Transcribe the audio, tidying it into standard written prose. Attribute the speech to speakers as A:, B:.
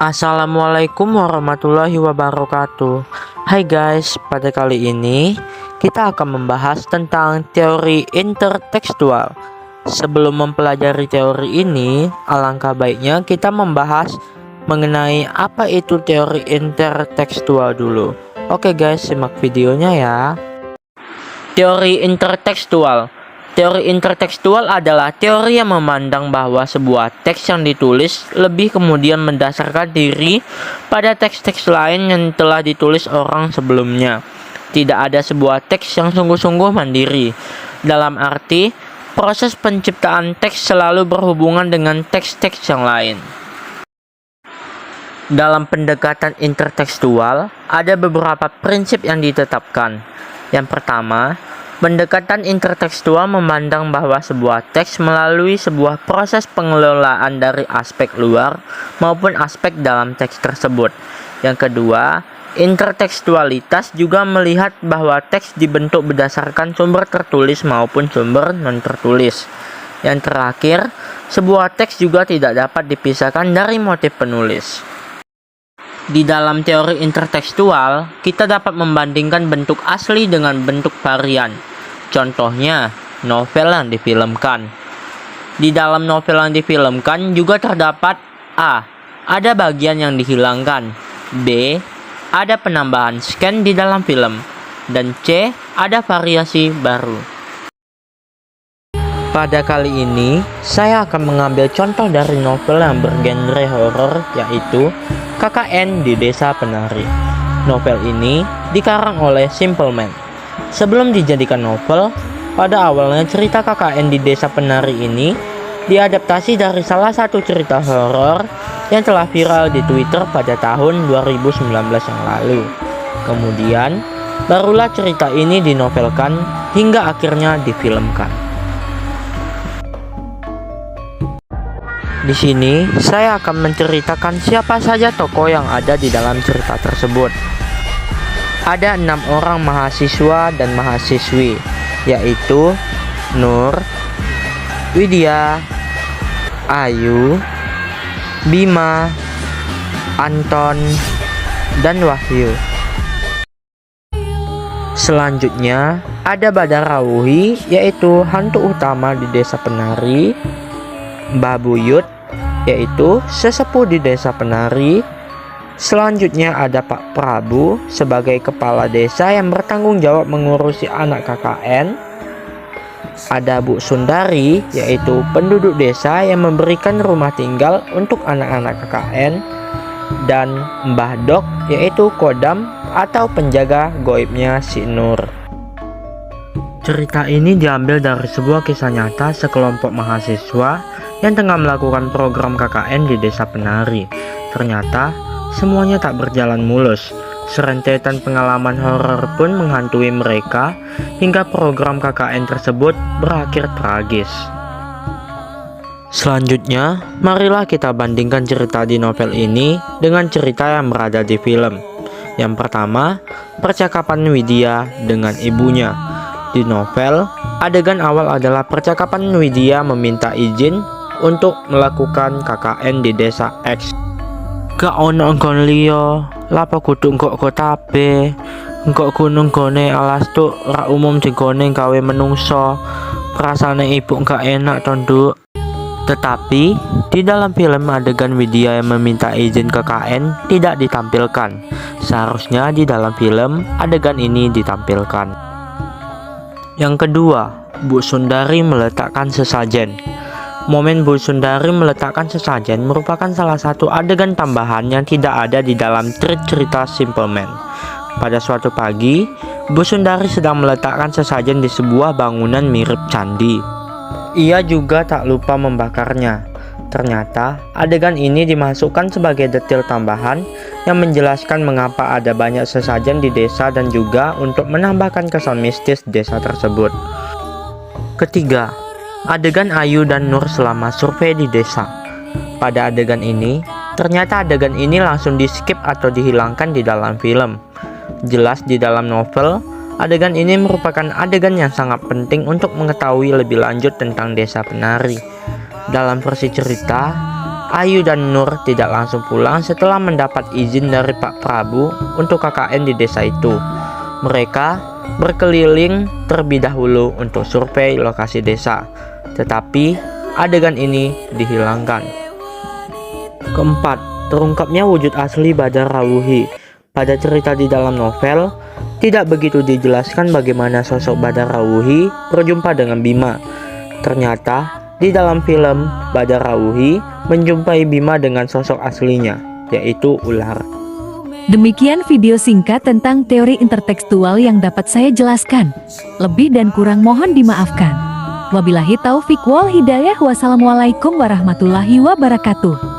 A: Assalamualaikum warahmatullahi wabarakatuh. Hai guys, pada kali ini kita akan membahas tentang teori intertekstual. Sebelum mempelajari teori ini, alangkah baiknya kita membahas mengenai apa itu teori intertekstual dulu. Oke guys, simak videonya ya. Teori intertekstual. Teori intertekstual adalah teori yang memandang bahwa sebuah teks yang ditulis lebih kemudian mendasarkan diri pada teks-teks lain yang telah ditulis orang sebelumnya. Tidak ada sebuah teks yang sungguh-sungguh mandiri. Dalam arti, proses penciptaan teks selalu berhubungan dengan teks-teks yang lain. Dalam pendekatan intertekstual, ada beberapa prinsip yang ditetapkan. Yang pertama, pendekatan intertekstual memandang bahwa sebuah teks melalui sebuah proses pengelolaan dari aspek luar maupun aspek dalam teks tersebut. Yang kedua, intertekstualitas juga melihat bahwa teks dibentuk berdasarkan sumber tertulis maupun sumber non-tertulis. Yang terakhir, sebuah teks juga tidak dapat dipisahkan dari motif penulis. Di dalam teori intertekstual, kita dapat membandingkan bentuk asli dengan bentuk varian. Contohnya, novel yang difilmkan. Di dalam novel yang difilmkan juga terdapat A. Ada bagian yang dihilangkan. B. Ada penambahan scan di dalam film. Dan C. Ada variasi baru. Pada kali ini, saya akan mengambil contoh dari novel yang bergenre horor, yaitu KKN di Desa Penari. Novel ini dikarang oleh Simple Man. Sebelum dijadikan novel, pada awalnya cerita KKN di Desa Penari ini diadaptasi dari salah satu cerita horor yang telah viral di Twitter pada tahun 2019 yang lalu. Kemudian, barulah cerita ini dinovelkan hingga akhirnya difilmkan. Di sini, saya akan menceritakan siapa saja tokoh yang ada di dalam cerita tersebut. Ada 6 orang mahasiswa dan mahasiswi, yaitu Nur, Widya, Ayu, Bima, Anton, dan Wahyu. Selanjutnya, ada Badarawuhi, yaitu hantu utama di Desa Penari, Mbah Buyut, yaitu sesepuh di Desa Penari. Selanjutnya ada Pak Prabu sebagai kepala desa yang bertanggung jawab mengurusi anak KKN. Ada Bu Sundari, yaitu penduduk desa yang memberikan rumah tinggal untuk anak-anak KKN. Dan Mbah Dok, yaitu kodam atau penjaga goibnya si Nur. Cerita ini diambil dari sebuah kisah nyata sekelompok mahasiswa yang tengah melakukan program KKN di Desa Penari. Ternyata semuanya tak berjalan mulus. Serentetan pengalaman horor pun menghantui mereka hingga program KKN tersebut berakhir tragis. Selanjutnya, marilah kita bandingkan cerita di novel ini dengan cerita yang berada di film. Yang pertama, percakapan Widya dengan ibunya. Di novel, adegan awal adalah percakapan Widya meminta izin untuk melakukan KKN di desa X. Gak ono nggon liya, lapa kudu engkok kotabe, engkok gunung gone alas tuk ra umum digone gawe menungso. Rasane ibu gak enak to, Nduk. Tetapi di dalam film adegan Widya yang meminta izin KKN tidak ditampilkan. Seharusnya di dalam film adegan ini ditampilkan. Yang kedua, Bu Sundari meletakkan sesajen. Momen Bu Sundari meletakkan sesajen merupakan salah satu adegan tambahan yang tidak ada di dalam thread cerita Simple Man. Pada suatu pagi, Bu Sundari sedang meletakkan sesajen di sebuah bangunan mirip candi. Ia juga tak lupa membakarnya. Ternyata, adegan ini dimasukkan sebagai detail tambahan yang menjelaskan mengapa ada banyak sesajen di desa dan juga untuk menambahkan kesan mistis desa tersebut. Ketiga, adegan Ayu dan Nur selama survei di desa. Pada adegan ini, ternyata adegan ini langsung di-skip atau dihilangkan di dalam film. Jelas di dalam novel, adegan ini merupakan adegan yang sangat penting untuk mengetahui lebih lanjut tentang Desa Penari. Dalam versi cerita, Ayu dan Nur tidak langsung pulang setelah mendapat izin dari Pak Prabu untuk KKN di desa itu. Mereka berkeliling terlebih dahulu untuk survei lokasi desa, tetapi adegan ini dihilangkan. Keempat, terungkapnya wujud asli Badar Rawuhi. Pada cerita di dalam novel, tidak begitu dijelaskan bagaimana sosok Badar Rawuhi berjumpa dengan Bima. Ternyata di dalam film, Badar Rawuhi menjumpai Bima dengan sosok aslinya, yaitu ular.
B: Demikian video singkat tentang teori intertekstual yang dapat saya jelaskan. Lebih dan kurang mohon dimaafkan. Wabillahi taufik wal hidayah. Wassalamualaikum warahmatullahi wabarakatuh.